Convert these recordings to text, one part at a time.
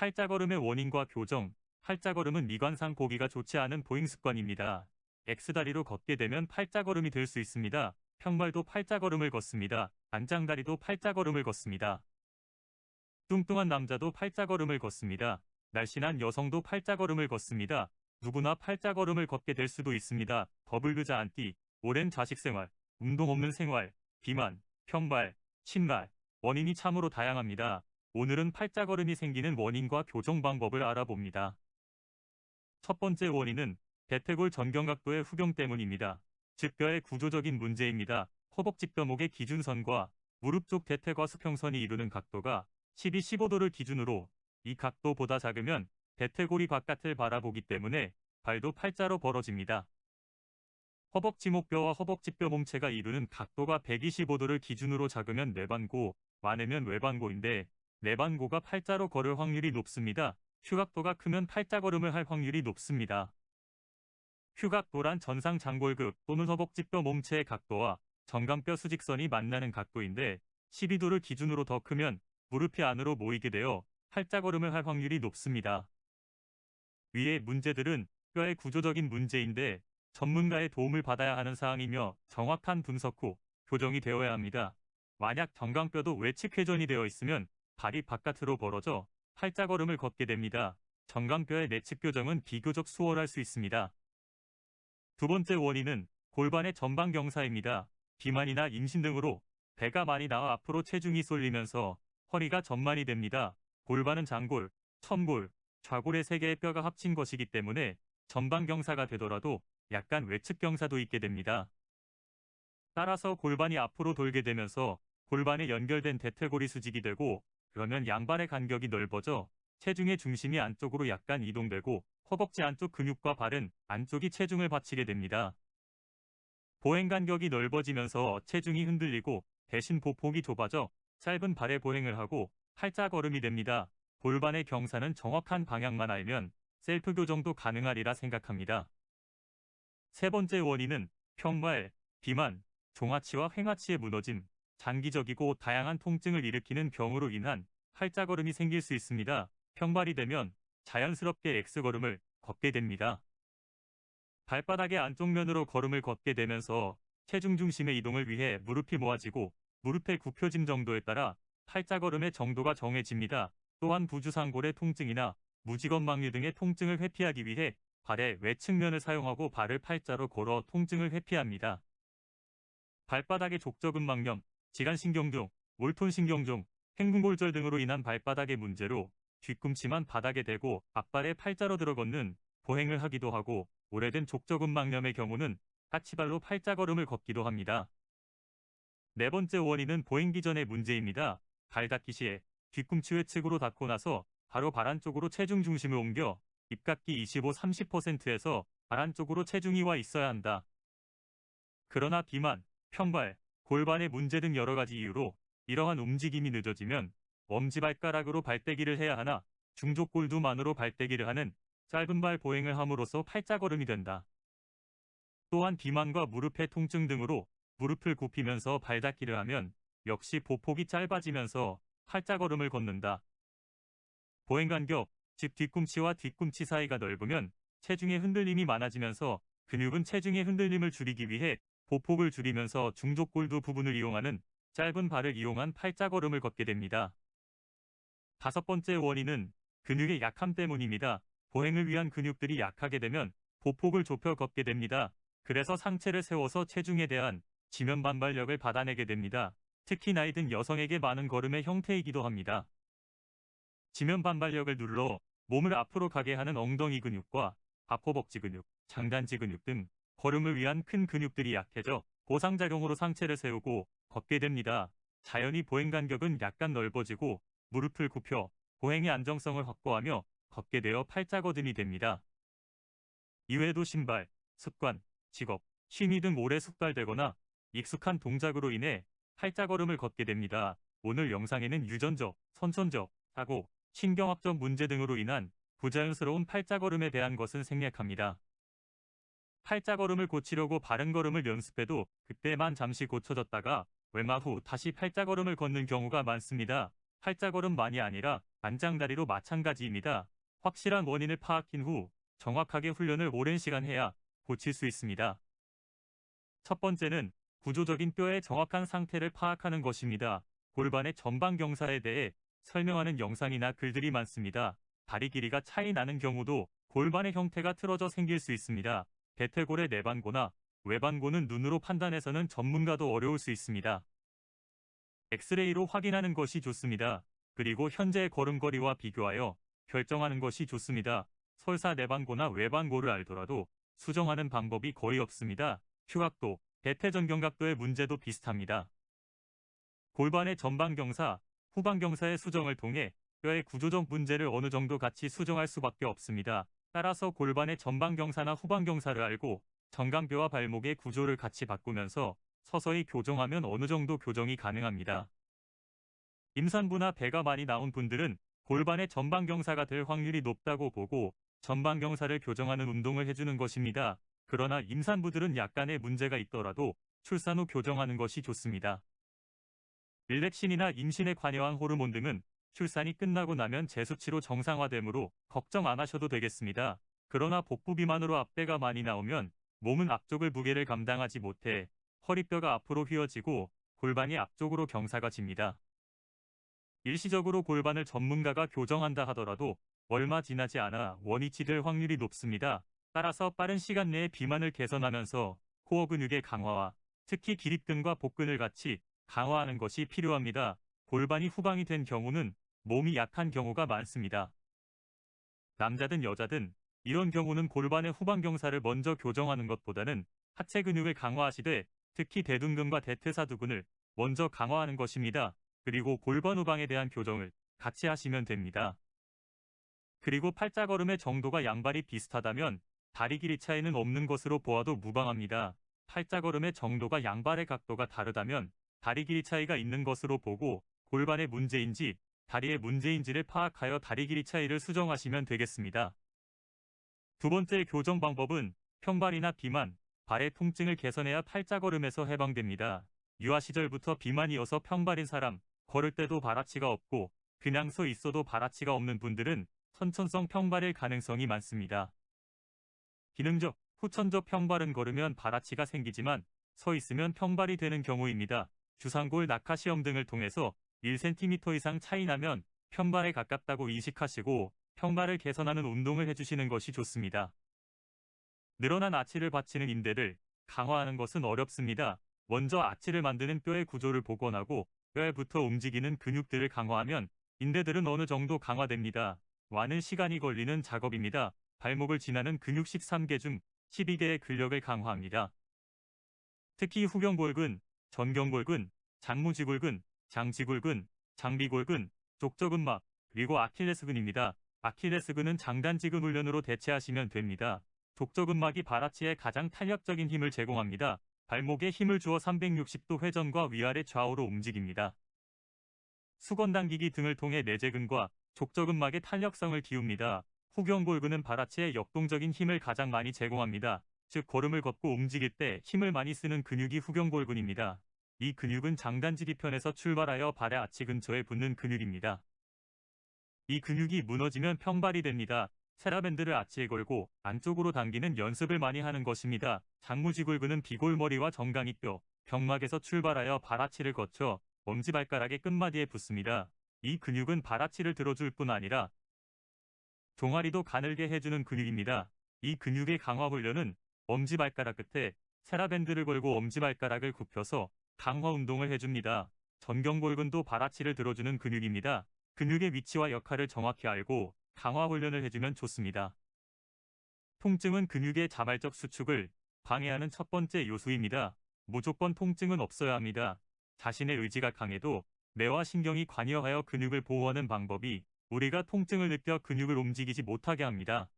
팔자걸음의 원인과 교정. 팔자걸음은 미관상 보기가 좋지 않은 보행 습관입니다. X다리로 걷게 되면 팔자걸음이 될 수 있습니다. 평발도 팔자걸음을 걷습니다. 안장다리도 팔자걸음을 걷습니다. 뚱뚱한 남자도 팔자걸음을 걷습니다. 날씬한 여성도 팔자걸음을 걷습니다. 누구나 팔자걸음을 걷게 될 수도 있습니다. 더블유자 안티, 오랜 자식생활, 운동 없는 생활, 비만, 평발, 신발, 원인이 참으로 다양합니다. 오늘은 팔자걸음이 생기는 원인과 교정 방법을 알아봅니다. 첫 번째 원인은 대퇴골 전경각도의 후경 때문입니다. 즉 뼈의 구조적인 문제입니다. 허벅지뼈목의 기준선과 무릎 쪽 대퇴과 수평선이 이루는 각도가 12-15도를 기준으로 이 각도보다 작으면 대퇴골이 바깥을 바라보기 때문에 발도 팔자로 벌어집니다. 허벅지목뼈와 허벅지뼈 몸체가 이루는 각도가 125도를 기준으로 작으면 내반고, 많으면 외반고인데 내반고가 팔자로 걸을 확률이 높습니다. 휴각도가 크면 팔자걸음을 할 확률이 높습니다. 휴각도란 전상장골극 또는 허벅지뼈 몸체의 각도와 정강뼈 수직선이 만나는 각도인데 12도를 기준으로 더 크면 무릎이 안으로 모이게 되어 팔자걸음을 할 확률이 높습니다. 위의 문제들은 뼈의 구조적인 문제인데 전문가의 도움을 받아야 하는 사항이며 정확한 분석 후 교정이 되어야 합니다. 만약 정강뼈도 외측 회전이 되어 있으면 발이 바깥으로 벌어져 팔자걸음을 걷게 됩니다. 정강뼈의 내측 교정은 비교적 수월할 수 있습니다. 두 번째 원인은 골반의 전방 경사입니다. 비만이나 임신 등으로 배가 많이 나와 앞으로 체중이 쏠리면서 허리가 전만이 됩니다. 골반은 장골, 첨골, 좌골의 세 개의 뼈가 합친 것이기 때문에 전방 경사가 되더라도 약간 외측 경사도 있게 됩니다. 따라서 골반이 앞으로 돌게 되면서 골반에 연결된 대퇴골이 수직이 되고 그러면 양발의 간격이 넓어져 체중의 중심이 안쪽으로 약간 이동되고 허벅지 안쪽 근육과 발은 안쪽이 체중을 받치게 됩니다. 보행 간격이 넓어지면서 체중이 흔들리고 대신 보폭이 좁아져 짧은 발에 보행을 하고 팔자걸음이 됩니다. 골반의 경사는 정확한 방향만 알면 셀프 교정도 가능하리라 생각합니다. 세 번째 원인은 평발, 비만, 종아치와 횡하치의 무너짐, 장기적이고 다양한 통증을 일으키는 병으로 인한 팔자걸음이 생길 수 있습니다. 평발이 되면 자연스럽게 X걸음을 걷게 됩니다. 발바닥의 안쪽 면으로 걸음을 걷게 되면서 체중 중심의 이동을 위해 무릎이 모아지고 무릎의 굽혀짐 정도에 따라 팔자걸음의 정도가 정해집니다. 또한 부주상골의 통증이나 무지건망류 등의 통증을 회피하기 위해 발의 외측면을 사용하고 발을 팔자로 걸어 통증을 회피합니다. 발바닥의 족저근막염, 지간신경종, 몰톤신경종, 행궁골절 등으로 인한 발바닥의 문제로 뒤꿈치만 바닥에 대고 앞발에 팔자로 들어 걷는 보행을 하기도 하고 오래된 족저근막염의 경우는 까치발로 팔자걸음을 걷기도 합니다. 네 번째 원인은 보행기 전의 문제입니다. 발 닿기 시에 뒤꿈치 외측으로 닿고 나서 바로 발 안쪽으로 체중 중심을 옮겨 입각기 25-30%에서 발 안쪽으로 체중이 와 있어야 한다. 그러나 비만, 평발, 골반의 문제 등 여러 가지 이유로 이러한 움직임이 늦어지면 엄지발가락으로 발대기를 해야 하나 중족골두만으로 발대기를 하는 짧은 발 보행을 함으로써 팔자걸음이 된다. 또한 비만과 무릎의 통증 등으로 무릎을 굽히면서 발닿기를 하면 역시 보폭이 짧아지면서 팔자걸음을 걷는다. 보행 간격, 즉 뒤꿈치와 뒤꿈치 사이가 넓으면 체중의 흔들림이 많아지면서 근육은 체중의 흔들림을 줄이기 위해 보폭을 줄이면서 중족골두 부분을 이용하는 짧은 발을 이용한 팔자걸음을 걷게 됩니다. 다섯 번째 원인은 근육의 약함 때문입니다. 보행을 위한 근육들이 약하게 되면 보폭을 좁혀 걷게 됩니다. 그래서 상체를 세워서 체중에 대한 지면 반발력을 받아내게 됩니다. 특히 나이 든 여성에게 많은 걸음의 형태이기도 합니다. 지면 반발력을 눌러 몸을 앞으로 가게 하는 엉덩이 근육과 앞허벅지 근육, 장단지 근육 등 걸음을 위한 큰 근육들이 약해져 보상작용으로 상체를 세우고 걷게 됩니다. 자연히 보행 간격은 약간 넓어지고 무릎을 굽혀 보행의 안정성을 확보하며 걷게 되어 팔자걸음이 됩니다. 이외에도 신발, 습관, 직업, 취미 등 오래 숙달되거나 익숙한 동작으로 인해 팔자걸음을 걷게 됩니다. 오늘 영상에는 유전적, 선천적, 사고, 신경학적 문제 등으로 인한 부자연스러운 팔자걸음에 대한 것은 생략합니다. 팔자걸음을 고치려고 바른 걸음을 연습해도 그때만 잠시 고쳐졌다가 외마 후 다시 팔자걸음을 걷는 경우가 많습니다. 팔자걸음만이 아니라 안장다리로 마찬가지입니다. 확실한 원인을 파악한 후 정확하게 훈련을 오랜 시간 해야 고칠 수 있습니다. 첫 번째는 구조적인 뼈의 정확한 상태를 파악하는 것입니다. 골반의 전방 경사에 대해 설명하는 영상이나 글들이 많습니다. 다리 길이가 차이 나는 경우도 골반의 형태가 틀어져 생길 수 있습니다. 대퇴골의 내반고나 외반고는 눈으로 판단해서는 전문가도 어려울 수 있습니다. 엑스레이로 확인하는 것이 좋습니다. 그리고 현재의 걸음걸이와 비교하여 결정하는 것이 좋습니다. 설사 내반고나 외반고를 알더라도 수정하는 방법이 거의 없습니다. 흉각도, 대퇴전경각도의 문제도 비슷합니다. 골반의 전방경사, 후방경사의 수정을 통해 뼈의 구조적 문제를 어느 정도 같이 수정할 수밖에 없습니다. 따라서 골반의 전방경사나 후방경사를 알고 정강뼈와 발목의 구조를 같이 바꾸면서 서서히 교정하면 어느 정도 교정이 가능합니다. 임산부나 배가 많이 나온 분들은 골반의 전방경사가 될 확률이 높다고 보고 전방경사를 교정하는 운동을 해주는 것입니다. 그러나 임산부들은 약간의 문제가 있더라도 출산 후 교정하는 것이 좋습니다. 릴렉신이나 임신에 관여한 호르몬 등은 출산이 끝나고 나면 제 수치로 정상화되므로 걱정 안 하셔도 되겠습니다. 그러나 복부 비만으로 앞배가 많이 나오면 몸은 앞쪽을 무게를 감당하지 못해 허리뼈가 앞으로 휘어지고 골반이 앞쪽으로 경사가 집니다. 일시적으로 골반을 전문가가 교정한다 하더라도 얼마 지나지 않아 원위치 될 확률이 높습니다. 따라서 빠른 시간 내에 비만을 개선하면서 코어 근육의 강화와 특히 기립근과 복근을 같이 강화하는 것이 필요합니다. 골반이 후방이 된 경우는 몸이 약한 경우가 많습니다. 남자든 여자든 이런 경우는 골반의 후방 경사를 먼저 교정하는 것보다는 하체 근육을 강화하시되 특히 대둔근과 대퇴사두근을 먼저 강화하는 것입니다. 그리고 골반 후방에 대한 교정을 같이 하시면 됩니다. 그리고 팔자걸음의 정도가 양발이 비슷하다면 다리 길이 차이는 없는 것으로 보아도 무방합니다. 팔자걸음의 정도가 양발의 각도가 다르다면 다리 길이 차이가 있는 것으로 보고 골반의 문제인지 다리의 문제인지를 파악하여 다리 길이 차이를 수정하시면 되겠습니다. 두 번째 교정 방법은 평발이나 비만, 발의 통증을 개선해야 팔자걸음에서 해방됩니다. 유아 시절부터 비만이어서 평발인 사람, 걸을 때도 발아치가 없고 그냥 서 있어도 발아치가 없는 분들은 선천성 평발일 가능성이 많습니다. 기능적, 후천적 평발은 걸으면 발아치가 생기지만 서 있으면 평발이 되는 경우입니다. 주상골 낙하 시험 등을 통해서 1cm 이상 차이 나면 평발에 가깝다고 인식하시고 평발을 개선하는 운동을 해주시는 것이 좋습니다. 늘어난 아치를 받치는 인대를 강화하는 것은 어렵습니다. 먼저 아치를 만드는 뼈의 구조를 복원하고 뼈에 붙어 움직이는 근육들을 강화하면 인대들은 어느 정도 강화됩니다. 많은 시간이 걸리는 작업입니다. 발목을 지나는 근육 13개 중 12개의 근력을 강화합니다. 특히 후경골근, 전경골근, 장무지골근, 장지골근, 장비골근, 족저근막, 그리고 아킬레스근입니다. 아킬레스근은 장단지근 훈련으로 대체하시면 됩니다. 족저근막이 발아치에 가장 탄력적인 힘을 제공합니다. 발목에 힘을 주어 360도 회전과 위아래 좌우로 움직입니다. 수건 당기기 등을 통해 내재근과 족저근막의 탄력성을 키웁니다. 후경골근은 발아치에 역동적인 힘을 가장 많이 제공합니다. 즉 걸음을 걷고 움직일 때 힘을 많이 쓰는 근육이 후경골근입니다. 이 근육은 장단지기편에서 출발하여 발의 아치 근처에 붙는 근육입니다. 이 근육이 무너지면 평발이 됩니다. 세라밴드를 아치에 걸고 안쪽으로 당기는 연습을 많이 하는 것입니다. 장무지골근은 비골머리와 정강이뼈, 병막에서 출발하여 발아치를 거쳐 엄지발가락의 끝마디에 붙습니다. 이 근육은 발아치를 들어줄 뿐 아니라 종아리도 가늘게 해주는 근육입니다. 이 근육의 강화 훈련은 엄지발가락 끝에 세라밴드를 걸고 엄지발가락을 굽혀서 강화 운동을 해줍니다. 전경골근도 발아치를 들어주는 근육입니다. 근육의 위치와 역할을 정확히 알고 강화 훈련을 해주면 좋습니다. 통증은 근육의 자발적 수축을 방해하는 첫 번째 요소입니다. 무조건 통증은 없어야 합니다. 자신의 의지가 강해도 뇌와 신경이 관여하여 근육을 보호하는 방법이 우리가 통증을 느껴 근육을 움직이지 못하게 합니다.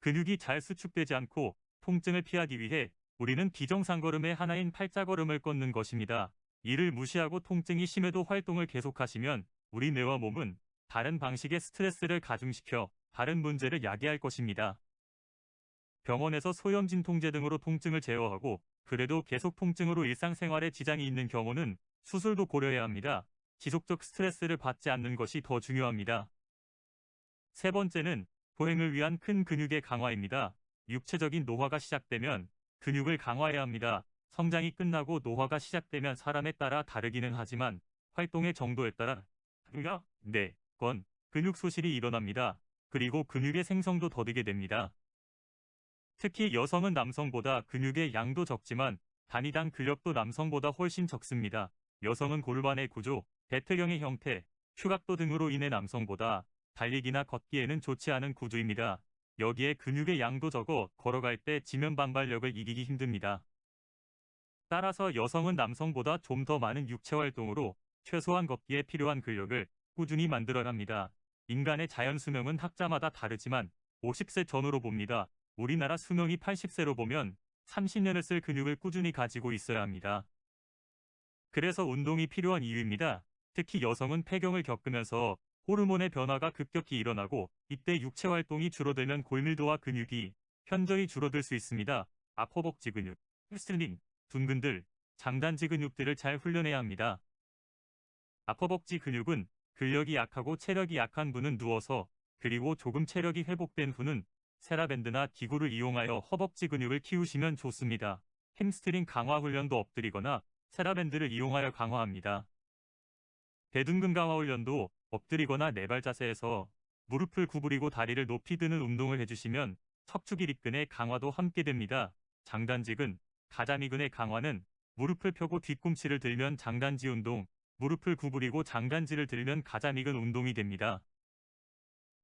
근육이 잘 수축되지 않고 통증을 피하기 위해 우리는 비정상걸음의 하나인 팔자걸음을 걷는 것입니다. 이를 무시하고 통증이 심해도 활동을 계속하시면 우리 뇌와 몸은 다른 방식의 스트레스를 가중시켜 다른 문제를 야기할 것입니다. 병원에서 소염진통제 등으로 통증을 제어하고 그래도 계속 통증으로 일상생활에 지장이 있는 경우는 수술도 고려해야 합니다. 지속적 스트레스를 받지 않는 것이 더 중요합니다. 세 번째는 보행을 위한 큰 근육의 강화입니다. 육체적인 노화가 시작되면 근육을 강화해야 합니다. 성장이 끝나고 노화가 시작되면 사람에 따라 다르기는 하지만 활동의 정도에 따라 건 근육 소실이 일어납니다. 그리고 근육의 생성도 더디게 됩니다. 특히 여성은 남성보다 근육의 양도 적지만 단위당 근력도 남성보다 훨씬 적습니다. 여성은 골반의 구조, 배트경의 형태, 흉곽도 등으로 인해 남성보다 달리기나 걷기에는 좋지 않은 구조입니다. 여기에 근육의 양도 적어 걸어갈 때 지면 반발력을 이기기 힘듭니다. 따라서 여성은 남성보다 좀 더 많은 육체 활동으로 최소한 걷기에 필요한 근력을 꾸준히 만들어갑니다. 인간의 자연 수명은 학자마다 다르지만 50세 전후로 봅니다. 우리나라 수명이 80세로 보면 30년을 쓸 근육을 꾸준히 가지고 있어야 합니다. 그래서 운동이 필요한 이유입니다. 특히 여성은 폐경을 겪으면서 호르몬의 변화가 급격히 일어나고 이때 육체 활동이 줄어들면 골밀도와 근육이 현저히 줄어들 수 있습니다. 앞허벅지 근육, 햄스트링, 둔근들, 장단지 근육들을 잘 훈련해야 합니다. 앞허벅지 근육은 근력이 약하고 체력이 약한 분은 누워서 그리고 조금 체력이 회복된 후는 세라밴드나 기구를 이용하여 허벅지 근육을 키우시면 좋습니다. 햄스트링 강화 훈련도 엎드리거나 세라밴드를 이용하여 강화합니다. 대둔근 강화 훈련도 엎드리거나 네발 자세에서 무릎을 구부리고 다리를 높이 드는 운동을 해주시면 척추기립근의 강화도 함께 됩니다. 장단지근, 가자미근의 강화는 무릎을 펴고 뒤꿈치를 들면 장단지 운동, 무릎을 구부리고 장단지를 들면 가자미근 운동이 됩니다.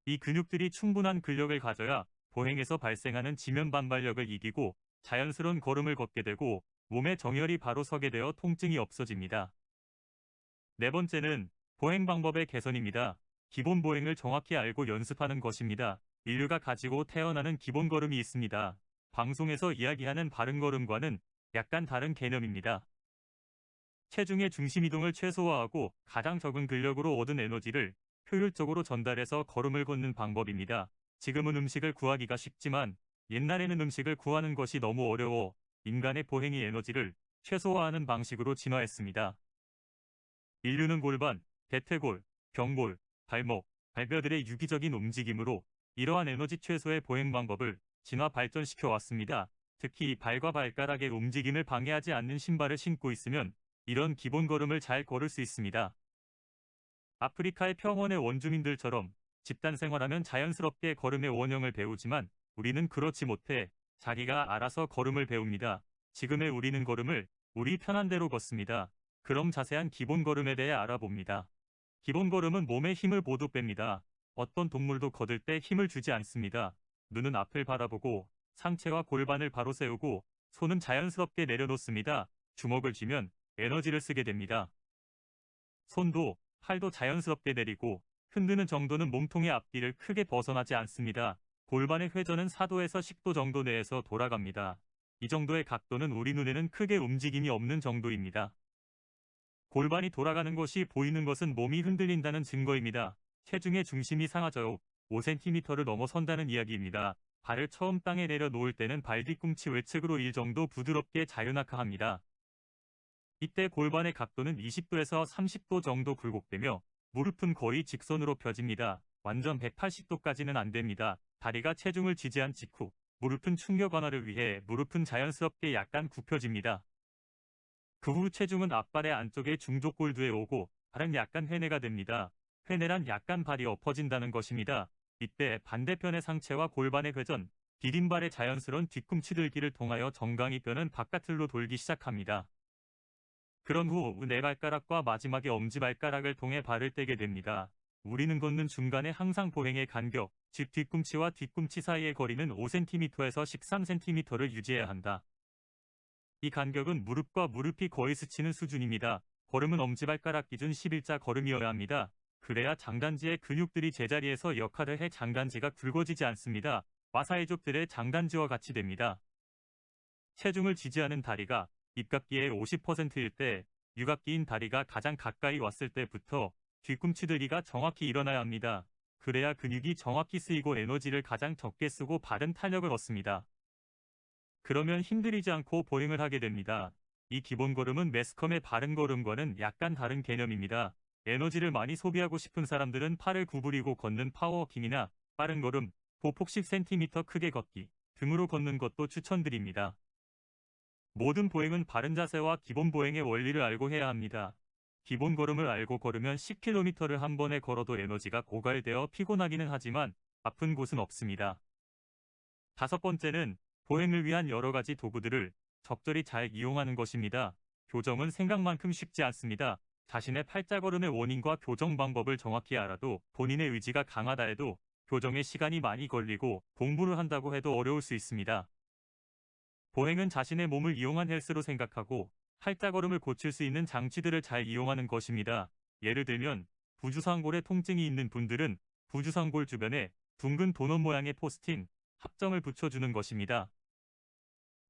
이 근육들이 충분한 근력을 가져야 보행에서 발생하는 지면 반발력을 이기고 자연스러운 걸음을 걷게 되고 몸의 정혈이 바로 서게 되어 통증이 없어집니다. 네 번째는 보행 방법의 개선입니다. 기본 보행을 정확히 알고 연습하는 것입니다. 인류가 가지고 태어나는 기본 걸음이 있습니다. 방송에서 이야기하는 바른 걸음과는 약간 다른 개념입니다. 체중의 중심 이동을 최소화하고 가장 적은 근력으로 얻은 에너지를 효율적으로 전달해서 걸음을 걷는 방법입니다. 지금은 음식을 구하기가 쉽지만 옛날에는 음식을 구하는 것이 너무 어려워 인간의 보행의 에너지를 최소화하는 방식으로 진화했습니다. 인류는 골반, 대퇴골, 경골, 발목, 발뼈들의 유기적인 움직임으로 이러한 에너지 최소의 보행 방법을 진화 발전시켜 왔습니다. 특히 발과 발가락의 움직임을 방해하지 않는 신발을 신고 있으면 이런 기본 걸음을 잘 걸을 수 있습니다. 아프리카의 평원의 원주민들처럼 집단 생활하면 자연스럽게 걸음의 원형을 배우지만 우리는 그렇지 못해 자기가 알아서 걸음을 배웁니다. 지금의 우리는 걸음을 우리 편한 대로 걷습니다. 그럼 자세한 기본 걸음에 대해 알아봅니다. 기본 걸음은 몸에 힘을 모두 뺍니다. 어떤 동물도 걷을 때 힘을 주지 않습니다. 눈은 앞을 바라보고 상체와 골반을 바로 세우고 손은 자연스럽게 내려놓습니다. 주먹을 쥐면 에너지를 쓰게 됩니다. 손도 팔도 자연스럽게 내리고 흔드는 정도는 몸통의 앞뒤를 크게 벗어나지 않습니다. 골반의 회전은 4도에서 10도 정도 내에서 돌아갑니다. 이 정도의 각도는 우리 눈에는 크게 움직임이 없는 정도입니다. 골반이 돌아가는 것이 보이는 것은 몸이 흔들린다는 증거입니다. 체중의 중심이 상하져 5cm를 넘어선다는 이야기입니다. 발을 처음 땅에 내려놓을 때는 발 뒤꿈치 외측으로 1 정도 부드럽게 자유낙하합니다. 이때 골반의 각도는 20도에서 30도 정도 굴곡되며 무릎은 거의 직선으로 펴집니다. 완전 180도까지는 안 됩니다. 다리가 체중을 지지한 직후 무릎은 충격 완화를 위해 무릎은 자연스럽게 약간 굽혀집니다. 그 후 체중은 앞발의 안쪽에 중족골두에 오고 발은 약간 회내가 됩니다. 회내란 약간 발이 엎어진다는 것입니다. 이때 반대편의 상체와 골반의 회전, 디딤발의 자연스러운 뒤꿈치 들기를 통하여 정강이 뼈는 바깥으로 돌기 시작합니다. 그런 후 네 발가락과 마지막에 엄지발가락을 통해 발을 떼게 됩니다. 우리는 걷는 중간에 항상 보행의 간격, 즉 뒤꿈치와 뒤꿈치 사이의 거리는 5cm에서 13cm를 유지해야 한다. 이 간격은 무릎과 무릎이 거의 스치는 수준입니다. 걸음은 엄지발가락 기준 11자 걸음이어야 합니다. 그래야 장단지의 근육들이 제자리에서 역할을 해 장단지가 굵어지지 않습니다. 마사이족들의 장단지와 같이 됩니다. 체중을 지지하는 다리가 입각기의 50%일 때, 유각기인 다리가 가장 가까이 왔을 때부터 뒤꿈치 들기가 정확히 일어나야 합니다. 그래야 근육이 정확히 쓰이고 에너지를 가장 적게 쓰고 바른 탄력을 얻습니다. 그러면 힘들이지 않고 보행을 하게 됩니다. 이 기본 걸음은 매스컴의 바른 걸음과는 약간 다른 개념입니다. 에너지를 많이 소비하고 싶은 사람들은 팔을 구부리고 걷는 파워워킹이나 빠른 걸음, 보폭 10cm 크게 걷기 등으로 걷는 것도 추천드립니다. 모든 보행은 바른 자세와 기본 보행의 원리를 알고 해야 합니다. 기본 걸음을 알고 걸으면 10km를 한 번에 걸어도 에너지가 고갈되어 피곤하기는 하지만 아픈 곳은 없습니다. 다섯 번째는 보행을 위한 여러 가지 도구들을 적절히 잘 이용하는 것입니다. 교정은 생각만큼 쉽지 않습니다. 자신의 팔자걸음의 원인과 교정 방법을 정확히 알아도 본인의 의지가 강하다 해도 교정에 시간이 많이 걸리고 공부를 한다고 해도 어려울 수 있습니다. 보행은 자신의 몸을 이용한 헬스로 생각하고 팔자걸음을 고칠 수 있는 장치들을 잘 이용하는 것입니다. 예를 들면 부주상골에 통증이 있는 분들은 부주상골 주변에 둥근 도넛 모양의 포스팅, 합정을 붙여주는 것입니다.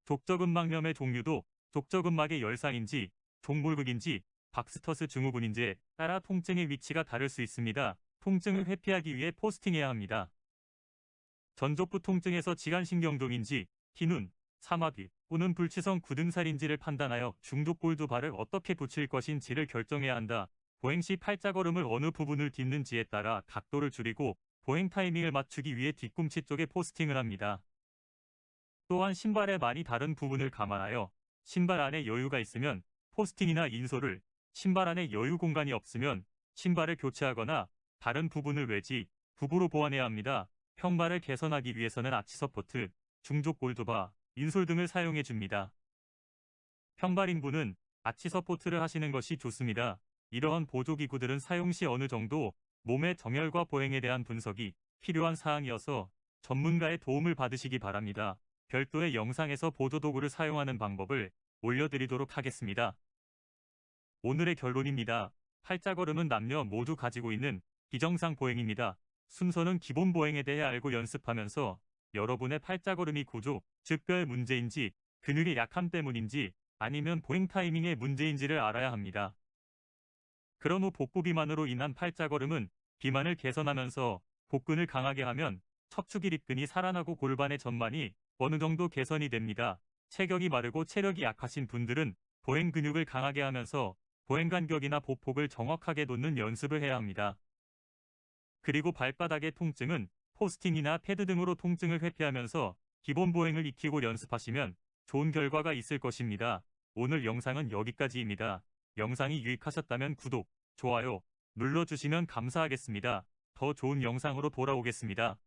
족저근막염의 종류도 족저근막의 열상인지 종골극인지 박스터스 증후군인지에 따라 통증의 위치가 다를 수 있습니다. 통증을 회피하기 위해 포스팅해야 합니다. 전족부 통증에서 지간신경종인지 기눈, 사마귀 또는 불치성 굳은살인지를 판단하여 중족골두발을 어떻게 붙일 것인지를 결정해야 한다. 보행 시 팔자걸음을 어느 부분을 딛는지에 따라 각도를 줄이고 보행 타이밍을 맞추기 위해 뒤꿈치 쪽에 포스팅을 합니다. 또한 신발의 많이 다른 부분을 감안하여 신발 안에 여유가 있으면 포스팅이나 인솔을, 신발 안에 여유 공간이 없으면 신발을 교체하거나 다른 부분을 외지, 부부로 보완해야 합니다. 평발을 개선하기 위해서는 아치 서포트, 중족 골드바, 인솔 등을 사용해 줍니다. 평발인분은 아치 서포트를 하시는 것이 좋습니다. 이러한 보조기구들은 사용 시 어느 정도 몸의 정열과 보행에 대한 분석이 필요한 사항이어서 전문가의 도움을 받으시기 바랍니다. 별도의 영상에서 보조도구를 사용하는 방법을 올려드리도록 하겠습니다. 오늘의 결론입니다. 팔자걸음은 남녀 모두 가지고 있는 비정상 보행입니다. 순서는 기본 보행에 대해 알고 연습하면서 여러분의 팔자걸음이 구조, 즉 뼈의 문제인지 근육의 약함 때문인지 아니면 보행 타이밍의 문제인지를 알아야 합니다. 그런 후 복부 비만으로 인한 팔자걸음은 비만을 개선하면서 복근을 강하게 하면 척추기립근이 살아나고 골반의 전만이 어느 정도 개선이 됩니다. 체격이 마르고 체력이 약하신 분들은 보행 근육을 강하게 하면서 보행 간격이나 보폭을 정확하게 놓는 연습을 해야 합니다. 그리고 발바닥의 통증은 포스팅이나 패드 등으로 통증을 회피하면서 기본 보행을 익히고 연습하시면 좋은 결과가 있을 것입니다. 오늘 영상은 여기까지입니다. 영상이 유익하셨다면 구독, 좋아요 눌러주시면 감사하겠습니다. 더 좋은 영상으로 돌아오겠습니다.